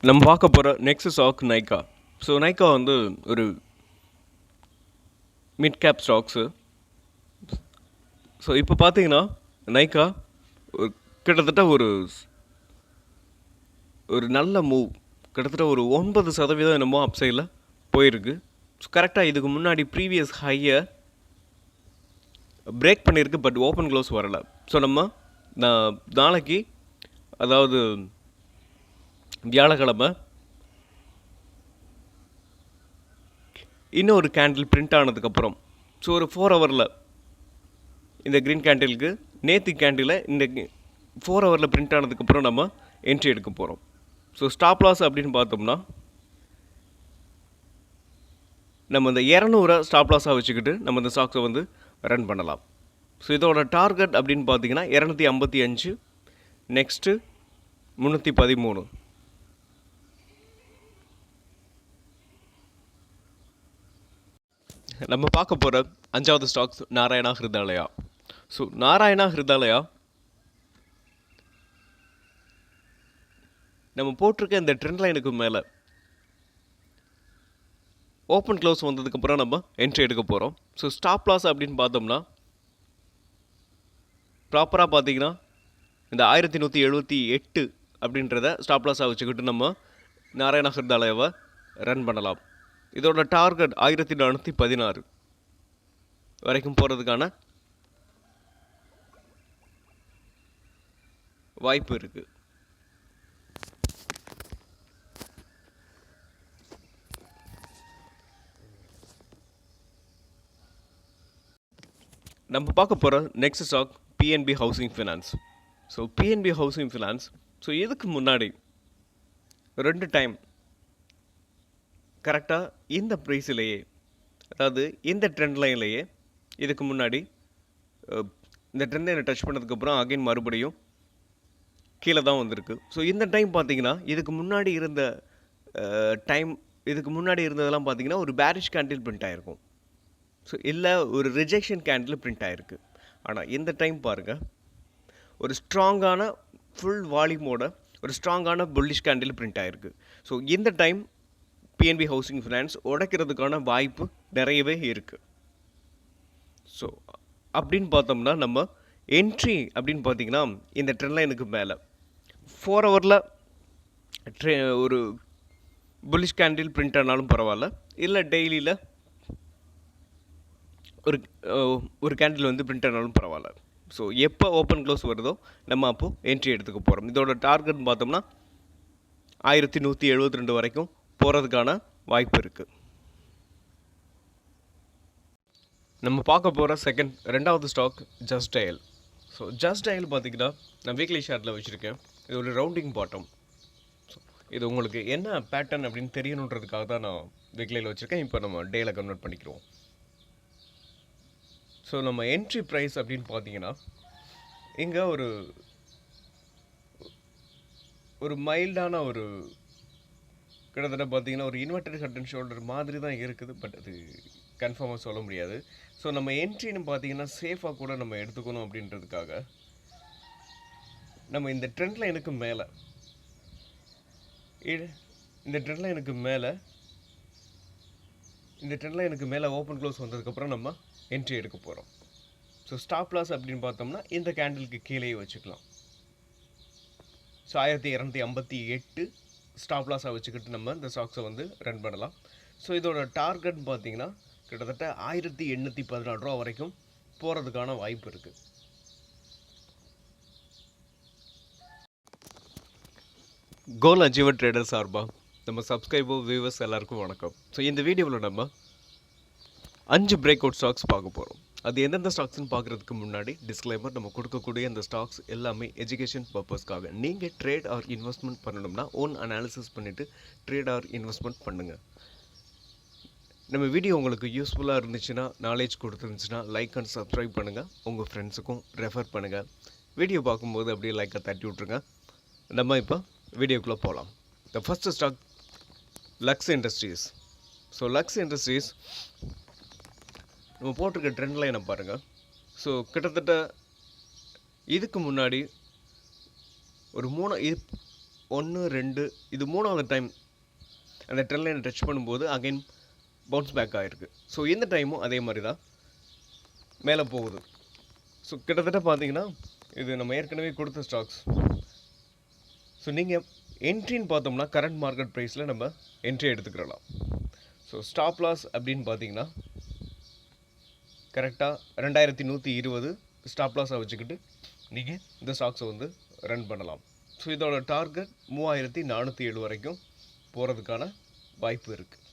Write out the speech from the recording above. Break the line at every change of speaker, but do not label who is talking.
நம்ம பார்க்க போகிற next stock Nykaa. So Nykaa வந்து ஒரு மிட் கேப் ஸ்டாக்ஸு. ஸோ இப்போ பார்த்தீங்கன்னா நைக்கா கிட்டத்தட்ட ஒரு நல்ல மூவ், கிட்டத்தட்ட ஒரு 9% என்னமோ அப்சைடில் போயிருக்கு. ஸோ கரெக்டாக இதுக்கு முன்னாடி ப்ரீவியஸ் ஹையை பிரேக் பண்ணியிருக்கு, பட் ஓப்பன் க்ளோஸ் வரலை. ஸோ நம்ம நாளைக்கு, அதாவது வியாழக்கிழமை, இன்னும் ஒரு கேண்டில் பிரிண்ட் ஆனதுக்கப்புறம், ஸோ ஒரு 4 ஹவரில் இந்த க்ரீன் கேண்டிலுக்கு நேற்று கேண்டில் இந்த 4 ஹவரில் பிரிண்ட் ஆனதுக்கப்புறம் நம்ம என்ட்ரி எடுக்க போகிறோம். ஸோ ஸ்டாப் லாஸ் அப்படின்னு பார்த்தோம்னா நம்ம இந்த 200 ஸ்டாப் லாஸாக வச்சுக்கிட்டு நம்ம இந்த ஸ்டாக்ஸை வந்து ரன் பண்ணலாம். ஸோ இதோட டார்கெட் அப்படின்னு பார்த்தீங்கன்னா 255, நெக்ஸ்ட்டு 313. நம்ம பார்க்க போகிற 5வது ஸ்டாக்ஸ் நாராயணா ஹிருதாலயா. ஸோ நாராயணா ஹிருதாலயா நம்ம போட்டிருக்க இந்த ட்ரெண்ட் லைனுக்கு மேலே ஓப்பன் க்ளோஸ் வந்ததுக்கப்புறம் நம்ம என்ட்ரி எடுக்க போகிறோம். ஸோ ஸ்டாப் லாஸ் அப்படின்னு பார்த்தோம்னா ப்ராப்பராக பார்த்தீங்கன்னா இந்த 1178 அப்படின்றத ஸ்டாப் லாஸாக வச்சுக்கிட்டு நம்ம நாராயணா ஹிருதாலயாவை ரன் பண்ணலாம். இதோட டார்கெட் 1416 வரைக்கும் போகிறதுக்கான வாய்ப்பு இருக்குது. நம்ம பார்க்க போகிற next stock PNB housing finance. So PNB housing finance, so இதுக்கு முன்னாடி 2 டைம் கரெக்டாக இந்த ப்ரைஸிலேயே, அதாவது இந்த ட்ரெண்ட் லைன்லேயே இதுக்கு முன்னாடி இந்த ட்ரெண்ட் லைனை டச் பண்ணதுக்கப்புறம் அகைன் மறுபடியும் கீழே தான் வந்திருக்கு. ஸோ இந்த டைம் பார்த்தீங்கன்னா இதுக்கு முன்னாடி இருந்ததெல்லாம் பார்த்தீங்கன்னா ஒரு பேரிஷ் கேண்டில் பிரிண்ட் ஆகிருக்கும். ஸோ இல்லை ஒரு ரிஜெக்ஷன் கேண்டில் பிரிண்ட் ஆகிருக்கு. ஆனால் இந்த டைம் பாருங்கள், ஒரு ஸ்ட்ராங்கான ஃபுல் வால்யூமோட ஒரு ஸ்ட்ராங்கான புல்லிஷ் கேண்டில் பிரிண்ட் ஆகிருக்கு. ஸோ இந்த டைம் பிஎன்பி ஹவுசிங் ஃபினான்ஸ் உடைக்கிறதுக்கான வாய்ப்பு நிறையவே இருக்குது. ஸோ அப்படின்னு பார்த்தோம்னா நம்ம என்ட்ரி அப்படின்னு பார்த்தீங்கன்னா இந்த ட்ரெண்ட் லைனுக்கு மேலே 4 ஹவரில் ஒரு புல்லிஷ் கேண்டில் பிரிண்ட் ஆனாலும் பரவாயில்ல, இல்லை டெய்லியில் ஒரு கேண்டில் வந்து பிரிண்ட் ஆனாலும் பரவாயில்ல. ஸோ எப்போ ஓப்பன் க்ளோஸ் வருதோ நம்ம அப்போது என்ட்ரி எடுத்துக்க போகிறோம். இதோட டார்கெட் பார்த்தோம்னா 1172 வரைக்கும் போகிறதுக்கான வாய்ப்பு இருக்குது. நம்ம பார்க்க போகிற ரெண்டாவது stock Just Dial. So Just Dial பார்த்திங்கன்னா நான் வீக்லி ஷார்ட்டில் வச்சுருக்கேன். இது ஒரு ரவுண்டிங் பாட்டம். ஸோ இது உங்களுக்கு என்ன பேட்டர்ன் அப்படின்னு தெரியணுன்றதுக்காக தான் நான் வீக்லியில் வச்சுருக்கேன். இப்போ நம்ம டேயில் கன்வெர்ட் பண்ணிக்கிறோம். ஸோ நம்ம என்ட்ரி ப்ரைஸ் அப்படின்னு பார்த்தீங்கன்னா இங்கே ஒரு மைல்டான ஒரு கிட்டத்தட்ட பார்த்தீங்கன்னா ஒரு இன்வெர்டட் ஹெட் அண்ட் ஷோல்டர் மாதிரி தான் இருக்குது, பட் அது கன்ஃபார்மாக சொல்ல முடியாது. ஸோ நம்ம என்ட்ரின்னு பார்த்தீங்கன்னா சேஃபாக கூட நம்ம எடுத்துக்கணும் அப்படின்றதுக்காக நம்ம இந்த ட்ரெண்ட் லைனுக்கு மேலே ஓப்பன் க்ளோஸ் வந்ததுக்கப்புறம் நம்ம என்ட்ரி எடுக்க போகிறோம். ஸோ ஸ்டாப் லாஸ் அப்படின்னு பார்த்தோம்னா இந்த கேண்டிலுக்கு கீழே வச்சுக்கலாம். ஸோ 1258 ஸ்டாப் லாஸாக வச்சுக்கிட்டு நம்ம இந்த ஸ்டாக்ஸை வந்து ரன் பண்ணலாம். ஸோ இதோட டார்கெட் பார்த்தீங்கன்னா கிட்டத்தட்ட 1814 ரூபா வரைக்கும் போகிறதுக்கான வாய்ப்பு இருக்குது. கோல் அச்சீவர் ட்ரேடர் சார்பாக நம்ம சப்ஸ்கிரைபர் வியூவர்ஸ் எல்லாருக்கும் வணக்கம். ஸோ இந்த வீடியோவில் நம்ம 5 பிரேக் அவுட் ஸ்டாக்ஸ் பார்க்க போகிறோம். அது எந்தெந்த ஸ்டாக்ஸ்ன்னு பார்க்குறதுக்கு முன்னாடி டிஸ்க்ளைமர், நம்ம கொடுக்கக்கூடிய இந்த ஸ்டாக்ஸ் எல்லாமே எஜுகேஷன் பர்பஸ்க்காக. நீங்கள் ட்ரேட் ஆர் இன்வெஸ்ட்மெண்ட் பண்ணணும்னா ஓன் அனாலிசிஸ் பண்ணிவிட்டு ட்ரேட் ஆர் இன்வெஸ்ட்மெண்ட் பண்ணுங்கள். நம்ம வீடியோ உங்களுக்கு யூஸ்ஃபுல்லாக இருந்துச்சுன்னா, நாலேஜ் கொடுத்துருந்துச்சுன்னா லைக் அண்ட் சப்ஸ்கிரைப் பண்ணுங்கள். உங்கள் ஃப்ரெண்ட்ஸுக்கும் ரெஃபர் பண்ணுங்கள். வீடியோ பார்க்கும்போது அப்படியே லைக்கை தட்டி விட்ருங்க. நம்ம இப்போ வீடியோக்குள்ளே போகலாம். The first stock Lux Industries. So Lux Industries நம்ம போட்டிருக்க ட்ரெண்ட் லைனை பாருங்கள். ஸோ கிட்டத்தட்ட இதுக்கு முன்னாடி ஒரு 1 2 இது 3வது டைம் அந்த ட்ரெண்ட் லைனை டச் பண்ணும்போது அகைன் பவுன்ஸ் பேக் ஆகிருக்கு. ஸோ இந்த டைமும் அதே மாதிரி தான் மேலே போகுது. ஸோ கிட்டத்தட்ட பார்த்தீங்கன்னா இது நம்ம ஏற்கனவே கொடுத்த ஸ்டாக்ஸ். ஸோ நீங்கள் என்ட்ரின்னு பார்த்தோம்னா கரண்ட் மார்க்கெட் ப்ரைஸில் நம்ம என்ட்ரி எடுத்துக்கிறலாம். ஸோ ஸ்டாப் லாஸ் அப்படின்னு பார்த்தீங்கன்னா கரெக்டாக 2120 ஸ்டாப் லாஸாக வச்சுக்கிட்டு நீங்கள் இந்த ஸ்டாக்ஸை வந்து ரன் பண்ணலாம். ஸோ இதோட டார்கெட் 3407 வரைக்கும் போகிறதுக்கான வாய்ப்பு இருக்குது.